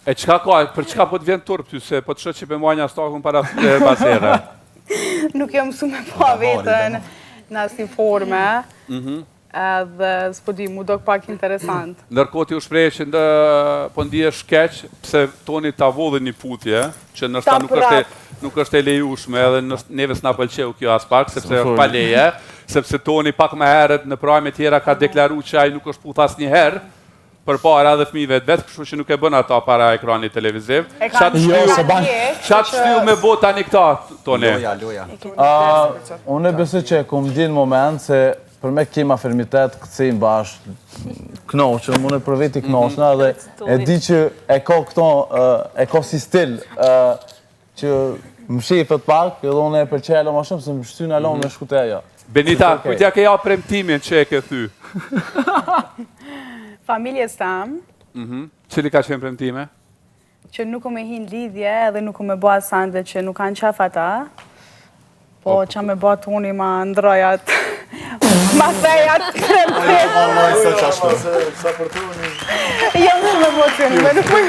E qka ka, për qka po të vjen turp ty, se po të shë që për muaj një stakun para pasere? Nuk jam mësu me pa vetën në asni forme, edhe s'po di, mu do pak interesant. Ndërkohë ti u shprejë që po ndije shkeq, pse toni ta vodhe një putje, që nështë nuk është e lejushme, edhe neve s'na pëlqeu kjo as pak, sepse është pa leje, sepse toni pak më herët në prajme tjera ka deklaru që ai nuk është puth as një herë, për para dhe fëmijëve të vetë, kështu që nuk e bën ata para ekranit televiziv. Qatë shtiu me bo tani këta, Toni? Loja. Unë e besoj që e kom di në moment se për me kema fermitet këtësim bashkë, knoqëm, unë e për veti knoqëna dhe e di që e ka këto, e ka si stil që më shifët pak, edhe unë e përqelo ma shumë se më shty në alon me shkuteja. Benita, kujtja ke ja premtimin që e ke thy? Familjes tam. Cili ka qenë premtime? Që nuk me hin lidhje edhe nuk me bo asande që nuk kanë qaf ata. Po që me bo Toni ma ndrojat, ma thejat krempet. Sa për Toni. Jam shumë emocioni, me nuk me